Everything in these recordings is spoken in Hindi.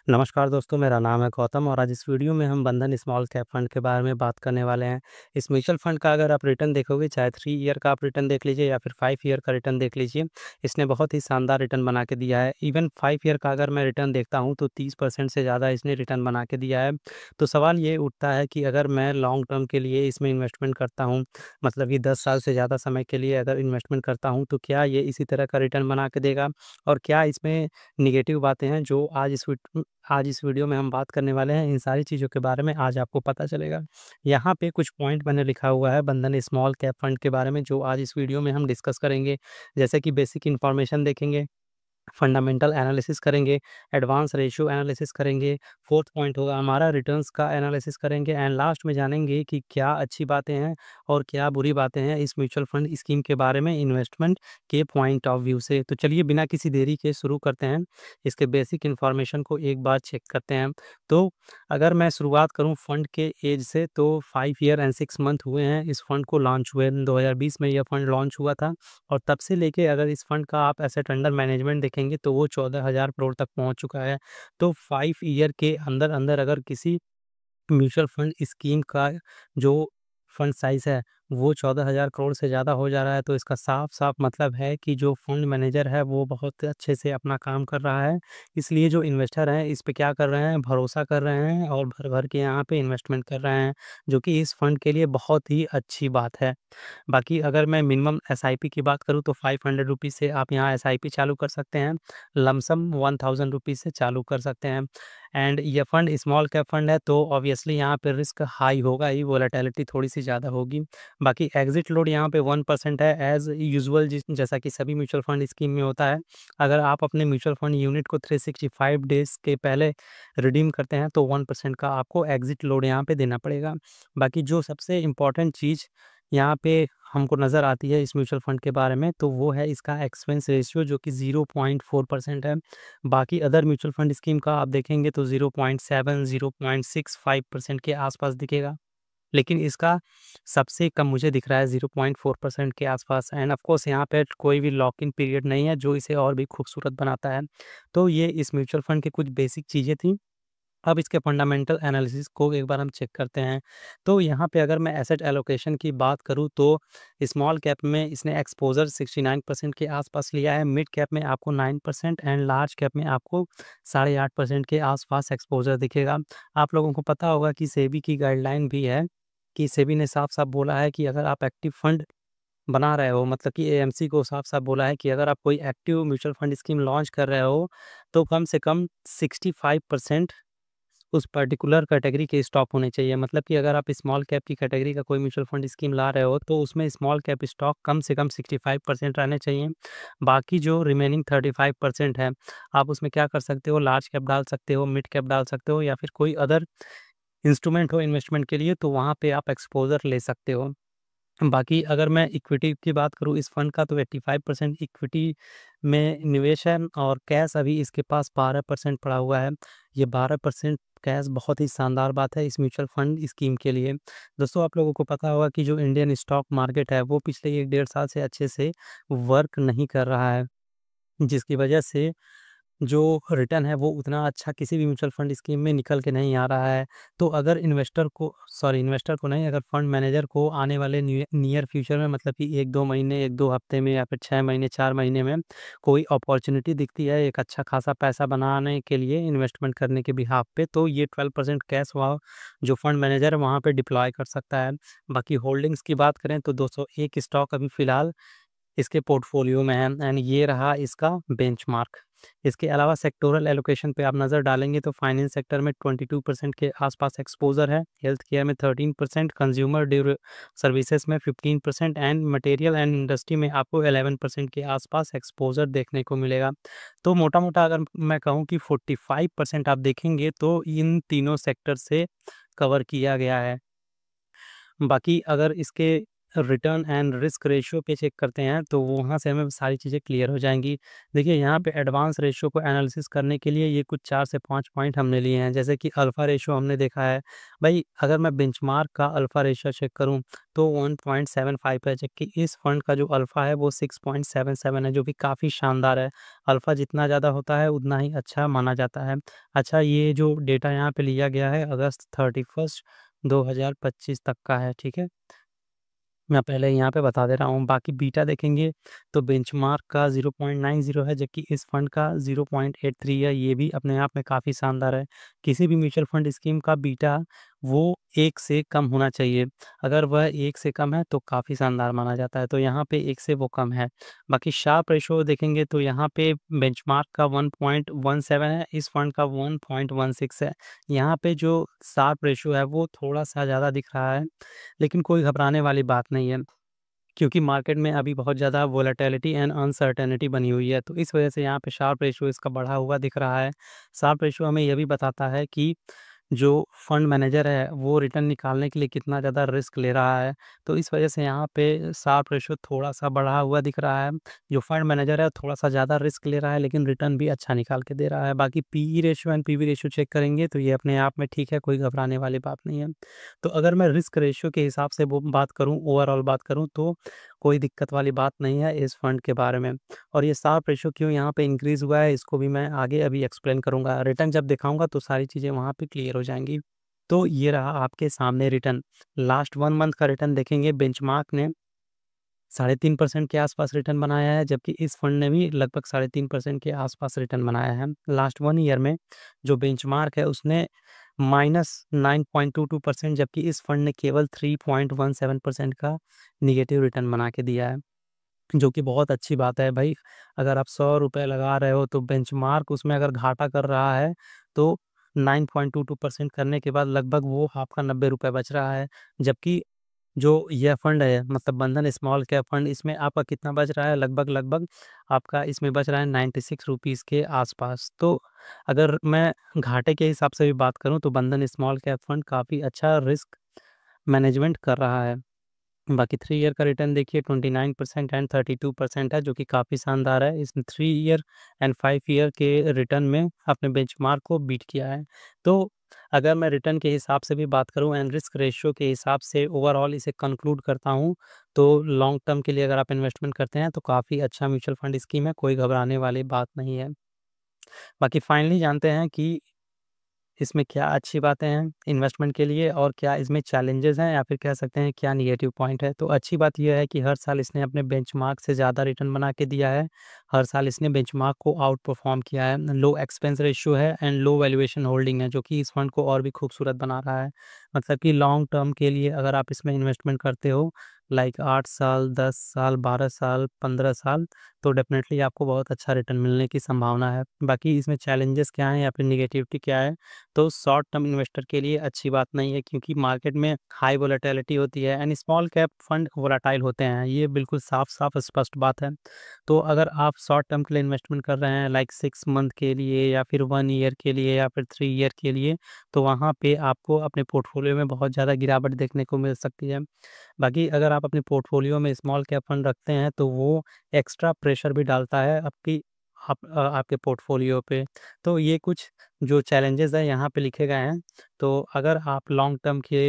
नमस्कार दोस्तों, मेरा नाम है गौतम और आज इस वीडियो में हम बंधन स्मॉल कैप फंड के बारे में बात करने वाले हैं। इस म्यूचुअल फंड का अगर आप रिटर्न देखोगे, चाहे 3 ईयर का आप रिटर्न देख लीजिए या फिर 5 ईयर का रिटर्न देख लीजिए, इसने बहुत ही शानदार रिटर्न बना के दिया है। इवन 5 ईयर का अगर मैं रिटर्न देखता हूँ तो 30% से ज़्यादा इसने रिटर्न बना के दिया है। तो सवाल ये उठता है कि अगर मैं लॉन्ग टर्म के लिए इसमें इन्वेस्टमेंट करता हूँ, मतलब कि 10 साल से ज़्यादा समय के लिए अगर इन्वेस्टमेंट करता हूँ, तो क्या ये इसी तरह का रिटर्न बना के देगा? और क्या इसमें नेगेटिव बातें हैं जो आज इस वीडियो में हम बात करने वाले हैं। इन सारी चीज़ों के बारे में आज आपको पता चलेगा। यहाँ पे कुछ पॉइंट मैंने लिखा हुआ है बंधन स्मॉल कैप फंड के बारे में, जो आज इस वीडियो में हम डिस्कस करेंगे। जैसे कि बेसिक इन्फॉर्मेशन देखेंगे, फंडामेंटल एनालिसिस करेंगे, एडवांस रेशियो एनालिसिस करेंगे, फोर्थ पॉइंट होगा हमारा रिटर्न्स का एनालिसिस करेंगे एंड लास्ट में जानेंगे कि क्या अच्छी बातें हैं और क्या बुरी बातें हैं इस म्यूचुअल फंड स्कीम के बारे में इन्वेस्टमेंट के पॉइंट ऑफ व्यू से। तो चलिए बिना किसी देरी के शुरू करते हैं, इसके बेसिक इन्फॉर्मेशन को एक बार चेक करते हैं। तो अगर मैं शुरुआत करूं फंड के एज से, तो 5 ईयर एंड 6 मंथ हुए हैं इस फंड को लॉन्च हुए। 2020 में यह फंड लॉन्च हुआ था और तब से लेके अगर इस फंड का आप एसेट अंडर मैनेजमेंट देखेंगे तो वो 14,000 करोड़ तक पहुंच चुका है। तो 5 ईयर के अंदर अंदर अगर किसी म्यूचुअल फंड स्कीम का जो फंड साइज़ है, वो 14,000 करोड़ से ज़्यादा हो जा रहा है, तो इसका साफ-साफ मतलब है कि जो फंड मैनेजर है, वो बहुत अच्छे से अपना काम कर रहा है। इसलिए जो इन्वेस्टर हैं, इस पे क्या कर रहे हैं, भरोसा कर रहे हैं और भर-भर के यहाँ पे इन्वेस्टमेंट कर रहे हैं, जो कि इस फंड के लिए बहुत ही अच्छी बात है। बाकी अगर मैं मिनिमम एसआईपी की बात करूँ तो ₹500 से आप यहाँ एसआईपी चालू कर सकते हैं। लमसम ₹1000 से चालू कर सकते हैं एंड ये फंड स्मॉल कैप फंड है, तो ऑब्वियसली यहाँ पे रिस्क हाई होगा ही, वोलेटिलिटी थोड़ी-सी ज़्यादा होगी। बाकी एग्ज़िट लोड यहाँ पे 1% है एज़ यूजुअल, जैसा कि सभी म्यूचुअल फंड स्कीम में होता है। अगर आप अपने म्यूचुअल फंड यूनिट को 365 डेज़ के पहले रिडीम करते हैं तो 1% का आपको एग्ज़िट लोड यहाँ पे देना पड़ेगा। बाकी जो सबसे इम्पोर्टेंट चीज़ यहाँ पे हमको नज़र आती है इस म्यूचुअल फंड के बारे में, तो वो है इसका एक्सपेंस रेशियो, जो कि 0.4% है। बाकी अदर म्यूचुअल फंड स्कीम का आप देखेंगे तो 0.7, 0.65% के आसपास दिखेगा। लेकिन इसका सबसे कम मुझे दिख रहा है 0.4% के आसपास एंड ऑफ कोर्स यहाँ पे कोई भी लॉक इन पीरियड नहीं है, जो इसे और भी खूबसूरत बनाता है। तो ये इस म्यूचुअल फंड की कुछ बेसिक चीज़ें थी। अब इसके फंडामेंटल एनालिसिस को एक बार हम चेक करते हैं। तो यहाँ पे अगर मैं एसेट एलोकेशन की बात करूँ तो स्मॉल कैप में इसने एक्सपोज़र 69% के आसपास लिया है, मिड कैप में आपको 9% एंड लार्ज कैप में आपको 8.5% के आसपास एक्सपोज़र दिखेगा। आप लोगों को पता होगा कि सेबी की गाइडलाइन भी है कि सेबी ने साफ-साफ बोला है कि अगर आप एक्टिव फंड बना रहे हो, मतलब कि एएमसी को साफ-साफ बोला है कि अगर आप कोई active mutual fund scheme launch कर रहे हो, तो कम से कम 65% उस पर्टिकुलर कैटेगरी के स्टॉक होने चाहिए। मतलब कि अगर आप स्मॉल कैप की कैटेगरी का कोई म्यूचुअल फंड स्कीम ला रहे हो, तो उसमें स्मॉल कैप स्टॉक कम से कम 65% रहने चाहिए। बाकी जो रिमेनिंग 35% है, आप उसमें क्या कर सकते हो, लार्ज कैप डाल सकते हो, मिड कैप डाल सकते हो या फिर कोई अदर इंस्ट्रूमेंट हो इन्वेस्टमेंट के लिए, तो वहाँ पे आप एक्सपोज़र ले सकते हो। बाकी अगर मैं इक्विटी की बात करूँ इस फंड का, तो 85% इक्विटी में निवेश है और कैश अभी इसके पास 12% पड़ा हुआ है। ये 12% कैश बहुत ही शानदार बात है इस म्यूचुअल फंड स्कीम के लिए। दोस्तों, आप लोगों को पता होगा कि जो इंडियन स्टॉक मार्केट है, वो पिछले 1 डेढ़ साल से अच्छे से वर्क नहीं कर रहा है, जिसकी वजह से जो रिटर्न है वो उतना अच्छा किसी भी म्यूचुअल फंड स्कीम में निकल के नहीं आ रहा है। तो अगर इन्वेस्टर को नहीं, अगर फंड मैनेजर को आने वाले नियर फ्यूचर में, मतलब कि 1-2 महीने, 1-2 हफ्ते में या फिर 6 महीने, 4 महीने में कोई अपॉर्च्युनिटी दिखती है एक अच्छा खासा पैसा बनाने के लिए इन्वेस्टमेंट करने के बिहाफ़ पे, तो ये 12% कैश वहाँ जो फंड मैनेजर है वहाँ पे डिप्लॉय कर सकता है। बाकी होल्डिंग्स की बात करें तो 201 स्टॉक अभी फ़िलहाल इसके पोर्टफोलियो में है एंड ये रहा इसका बेंचमार्क। इसके अलावा सेक्टोरल एलोकेशन पे आप नज़र डालेंगे तो फाइनेंस सेक्टर में 22% के आसपास एक्सपोज़र है, हेल्थ केयर में 13%, कंज्यूमर सर्विसेज में 15% एंड मटेरियल एंड इंडस्ट्री में आपको 11% के आसपास एक्सपोज़र देखने को मिलेगा। तो मोटा-मोटा अगर मैं कहूँ कि 45% आप देखेंगे तो इन तीनों सेक्टर से कवर किया गया है। बाकी अगर इसके रिटर्न एंड रिस्क रेशियो पे चेक करते हैं तो वहाँ से हमें सारी चीज़ें क्लियर हो जाएंगी। देखिए यहाँ पे एडवांस रेशियो को एनालिसिस करने के लिए ये कुछ 4 से 5 पॉइंट हमने लिए हैं, जैसे कि अल्फ़ा रेशियो हमने देखा है। भाई अगर मैं बेंचमार्क का अल्फ़ा रेशियो चेक करूँ तो 1.75 है, जबकि इस फंड का जो अल्फ़ा है वो 6.77 है, जो कि काफ़ी शानदार है। अल्फ़ा जितना ज़्यादा होता है उतना ही अच्छा माना जाता है। अच्छा, ये जो डेटा यहाँ पे लिया गया है अगस्त 31 2025 तक का है, ठीक है? मैं पहले यहाँ पे बता दे रहा हूँ। बाकी बीटा देखेंगे तो बेंचमार्क का 0.90 है, जबकि इस फंड का 0.83 है। ये भी अपने आप में काफ़ी शानदार है। किसी भी म्यूचुअल फंड स्कीम का बीटा वो 1 से कम होना चाहिए। अगर वह 1 से कम है तो काफ़ी शानदार माना जाता है, तो यहाँ पे 1 से वो कम है। बाकी शार्प रेशियो देखेंगे तो यहाँ पे बेंचमार्क का 1.17 है, इस फंड का 1.16 है। यहाँ पे जो शार्प रेशियो है वो थोड़ा-सा ज़्यादा दिख रहा है, लेकिन कोई घबराने वाली बात नहीं है, क्योंकि मार्केट में अभी बहुत ज़्यादा वोलेटिलिटी एंड अनसर्टेनिटी बनी हुई है, तो इस वजह से यहाँ पे शार्प रेशियो इसका बढ़ा हुआ दिख रहा है। शार्प रेशियो हमें ये भी बताता है कि जो फंड मैनेजर है वो रिटर्न निकालने के लिए कितना ज़्यादा रिस्क ले रहा है, तो इस वजह से यहाँ पे शार्प रेशियो थोड़ा-सा बढ़ा हुआ दिख रहा है। जो फंड मैनेजर है थोड़ा-सा ज़्यादा रिस्क ले रहा है, लेकिन रिटर्न भी अच्छा निकाल के दे रहा है। बाकी PE ratio and PV ratio check करेंगे तो ये अपने आप में ठीक है, कोई घबराने वाली बात नहीं है। तो अगर मैं रिस्क रेशियो के हिसाब से वो बात करूँ, ओवरऑल बात करूँ, तो कोई दिक्कत वाली बात नहीं है इस फंड के बारे में। और ये शार्प रेशियो क्यों यहाँ पे इंक्रीज़ हुआ है, इसको भी मैं आगे अभी एक्सप्लेन करूँगा। रिटर्न जब दिखाऊँगा तो सारी चीज़ें वहाँ पे क्लियर हो जाएँगी। तो ये रहा आपके सामने रिटर्न। लास्ट 1 मंथ का रिटर्न देखेंगे, बेंचमार्क ने 3.5% के आसपास रिटर्न बनाया है, जबकि इस फंड ने भी लगभग 3.5% के आसपास रिटर्न बनाया है। लास्ट 1 ईयर में जो बेंचमार्क है उसने -9.22%, जबकि इस फंड ने केवल 3.17% का नेगेटिव रिटर्न बना के दिया है, जो कि बहुत अच्छी बात है भाई। अगर आप ₹100 लगा रहे हो तो बेंचमार्क उसमें अगर घाटा कर रहा है तो 9.22% करने के बाद लगभग वो आपका ₹90 बच रहा है। जबकि जो यह फंड है मतलब बंधन स्मॉल कैप फंड, इसमें आपका कितना बच रहा है, लगभग आपका इसमें बच रहा है ₹96 के आसपास। तो अगर मैं घाटे के हिसाब से भी बात करूँ तो बंधन स्मॉल कैप फंड काफ़ी अच्छा रिस्क मैनेजमेंट कर रहा है। बाकी 3 ईयर का रिटर्न देखिए 29% एंड 32% है, जो कि काफ़ी शानदार है। इसने 3 ईयर एंड 5 ईयर के रिटर्न में अपने बेंचमार्क को बीट किया है। तो अगर मैं रिटर्न के हिसाब से भी बात करूँ एंड रिस्क रेशियो के हिसाब से ओवरऑल इसे कंक्लूड करता हूँ, तो लॉन्ग टर्म के लिए अगर आप इन्वेस्टमेंट करते हैं तो काफ़ी अच्छा म्यूचुअल फंड स्कीम है, कोई घबराने वाली बात नहीं है। बाकी फाइनली जानते हैं कि इसमें क्या अच्छी बातें हैं इन्वेस्टमेंट के लिए और क्या इसमें चैलेंजेस हैं, या फिर कह सकते हैं क्या नेगेटिव पॉइंट है। तो अच्छी बात यह है कि हर साल इसने अपने बेंचमार्क से ज़्यादा रिटर्न बना के दिया है। हर साल इसने बेंचमार्क को आउट परफॉर्म किया है। लो एक्सपेंस रेशियो है एंड लो वैल्यूएशन होल्डिंग है, जो कि इस फंड को और भी खूबसूरत बना रहा है। मतलब कि लॉन्ग टर्म के लिए अगर आप इसमें इन्वेस्टमेंट करते हो, लाइक 8 साल, 10 साल, 12 साल, 15 साल, तो डेफ़िनेटली आपको बहुत अच्छा रिटर्न मिलने की संभावना है। बाकी इसमें चैलेंजेस क्या हैं या फिर नेगेटिविटी क्या है, तो शॉर्ट टर्म इन्वेस्टर के लिए अच्छी बात नहीं है, क्योंकि मार्केट में हाई वोलेटिलिटी होती है and small cap fund volatile होते हैं, ये बिल्कुल साफ-साफ स्पष्ट बात है। तो अगर आप शॉर्ट टर्म के लिए इन्वेस्टमेंट कर रहे हैं लाइक 6 मंथ के लिए या फिर 1 ईयर के लिए या फिर 3 ईयर के लिए, तो वहाँ पे आपको अपने पोर्टफोलियो में बहुत ज़्यादा गिरावट देखने को मिल सकती है। बाकी अगर आप अपने पोर्टफोलियो में स्मॉल कैप फंड रखते हैं तो वो एक्स्ट्रा प्रेशर भी डालता है आपके पोर्टफोलियो पे। तो ये कुछ जो चैलेंजेज़ हैं यहाँ पे लिखे गए हैं। तो अगर आप लॉन्ग टर्म के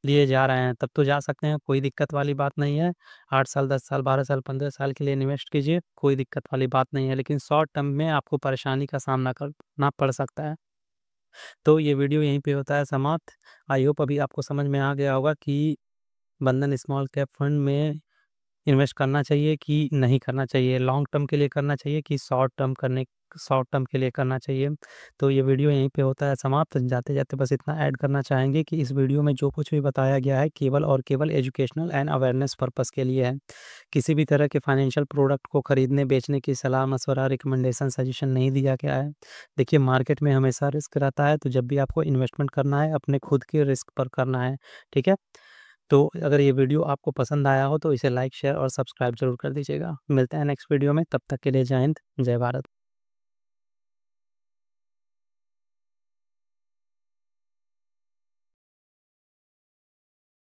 लिए जा रहे हैं तब तो जा सकते हैं, कोई दिक्कत वाली बात नहीं है। 8 साल, 10 साल, 12 साल, 15 साल के लिए इन्वेस्ट कीजिए, कोई दिक्कत वाली बात नहीं है। लेकिन शॉर्ट टर्म में आपको परेशानी का सामना करना पड़ सकता है। तो ये वीडियो यहीं पे होता है समाप्त। आई होप अभी आपको समझ में आ गया होगा कि बंधन स्मॉल कैप फंड में इन्वेस्ट करना चाहिए कि नहीं करना चाहिए, लॉन्ग टर्म के लिए करना चाहिए कि शॉर्ट टर्म के लिए करना चाहिए। तो ये वीडियो यहीं पे होता है समाप्त। जाते-जाते बस इतना ऐड करना चाहेंगे कि इस वीडियो में जो कुछ भी बताया गया है केवल और केवल एजुकेशनल एंड अवेयरनेस पर्पस के लिए है। किसी भी तरह के फाइनेंशियल प्रोडक्ट को खरीदने, बेचने की सलाह, मशवरा, रिकमेंडेशन, सजेशन नहीं दिया गया है। देखिए मार्केट में हमेशा रिस्क रहता है, तो जब भी आपको इन्वेस्टमेंट करना है अपने खुद के रिस्क पर करना है, ठीक है? तो अगर ये वीडियो आपको पसंद आया हो तो इसे लाइक, शेयर और सब्सक्राइब ज़रूर कर दीजिएगा। मिलते हैं नेक्स्ट वीडियो में, तब तक के लिए जय हिंद, जय भारत।